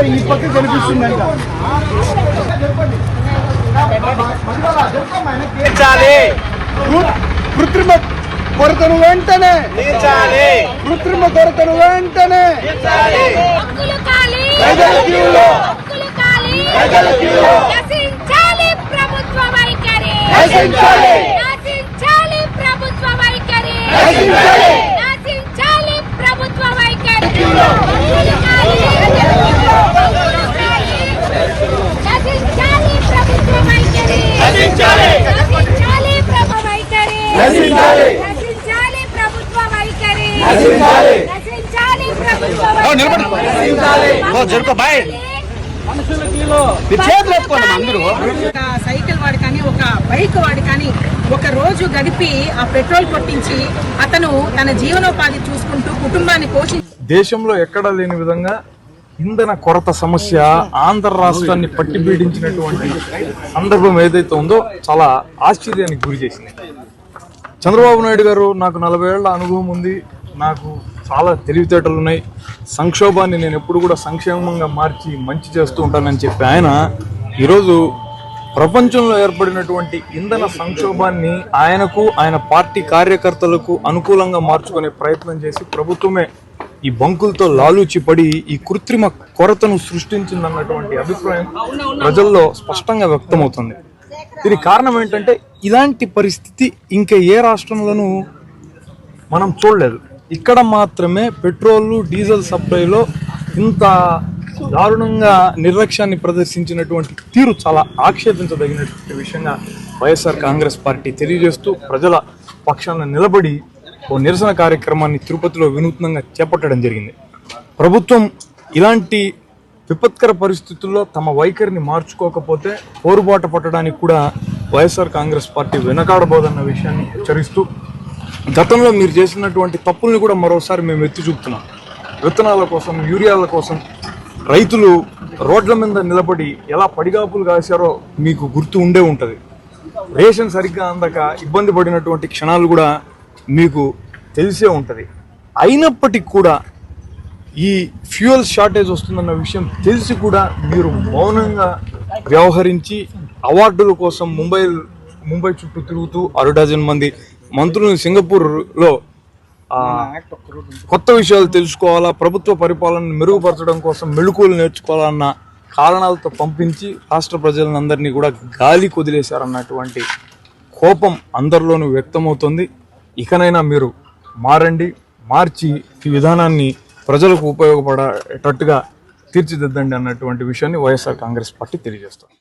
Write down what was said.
ఈ పక్క కనిపిస్తుందంట. కృత్రిమ కొరతను వెంటనే కృత్రిమ కొరతను వెంటనే ప్రభుత్వ వైఖరి ప్రభుత్వ వైఖరి సైకిల్ వాడు కానీ ఒక బైక్ వాడు కానీ ఒక రోజు గడిపి ఆ పెట్రోల్ కొట్టించి అతను తన జీవనోపాధి చూసుకుంటూ కుటుంబాన్ని పోషించి దేశంలో ఎక్కడా లేని విధంగా ఇంధన కొరత సమస్య ఆంధ్ర రాష్ట్రాన్ని పట్టి పీడించినటువంటి సందర్భం ఏదైతే ఉందో చాలా ఆశ్చర్యానికి గురి చేసింది. చంద్రబాబు నాయుడు గారు నాకు 40 ఏళ్ల అనుభవం ఉంది, నాకు చాలా తెలివితేటలు ఉన్నాయి, సంక్షోభాన్ని నేను ఎప్పుడు కూడా సంక్షేమంగా మార్చి మంచి చేస్తూ ఉంటానని చెప్పి ఆయన ఈరోజు ప్రపంచంలో ఏర్పడినటువంటి ఇంధన సంక్షోభాన్ని ఆయనకు ఆయన పార్టీ కార్యకర్తలకు అనుకూలంగా మార్చుకునే ప్రయత్నం చేసి ప్రభుత్వమే ఈ బంకులతో లాలూచి పడి ఈ కృత్రిమ కొరతను సృష్టించిందన్నటువంటి అభిప్రాయం ప్రజల్లో స్పష్టంగా వ్యక్తమవుతుంది. దీనికి కారణం ఏంటంటే ఇలాంటి పరిస్థితి ఇంకా ఏ రాష్ట్రంలోనూ మనం చూడలేదు. ఇక్కడ మాత్రమే పెట్రోల్ డీజిల్ సప్లైలో ఇంత దారుణంగా నిర్లక్ష్యాన్ని ప్రదర్శించినటువంటి తీరు చాలా ఆక్షేపించదగినటువంటి విషయంగా వైఎస్ఆర్ కాంగ్రెస్ పార్టీ తెలియజేస్తూ ప్రజల పక్షాన నిలబడి ఓ నిరసన కార్యక్రమాన్ని తిరుపతిలో వినూత్నంగా చేపట్టడం జరిగింది. ప్రభుత్వం ఇలాంటి విపత్కర పరిస్థితుల్లో తమ వైఖరిని మార్చుకోకపోతే పోరుబాట పట్టడానికి కూడా వైఎస్ఆర్ కాంగ్రెస్ పార్టీ వెనకాడబోదన్న విషయాన్ని హెచ్చరిస్తూ గతంలో మీరు చేసినటువంటి తప్పుల్ని కూడా మరోసారి మేము ఎత్తి చూపుతున్నాం. విత్తనాల కోసం, యూరియాల కోసం రైతులు రోడ్ల మీద నిలబడి ఎలా పడిగాపులు కాశారో మీకు గుర్తు ఉండే ఉంటుంది. రేషన్ సరిగ్గా అందక ఇబ్బంది పడినటువంటి క్షణాలు కూడా మీకు తెలిసే ఉంటుంది. అయినప్పటికీ కూడా ఈ ఫ్యూయల్ షార్టేజ్ వస్తుందన్న విషయం తెలిసి కూడా మీరు మౌనంగా వ్యవహరించి అవార్డుల కోసం ముంబై చుట్టూ తిరుగుతూ 6 డజన్ మంది మంత్రులను సింగపూర్లో కొత్త విషయాలు తెలుసుకోవాలా, ప్రభుత్వ పరిపాలనను మెరుగుపరచడం కోసం మెళుకువలు నేర్చుకోవాలన్న కారణాలతో పంపించి రాష్ట్ర ప్రజలందరినీ కూడా గాలి కొదిలేశారన్నటువంటి కోపం అందరిలోనూ వ్యక్తమవుతుంది. ఇకనైనా మీరు మార్చి ఈ విధానాన్ని ప్రజలకు ఉపయోగపడేటట్టుగా తీర్చిదిద్దండి అన్నటువంటి విషయాన్ని వైఎస్ఆర్ కాంగ్రెస్ పార్టీ తెలియజేస్తుంది.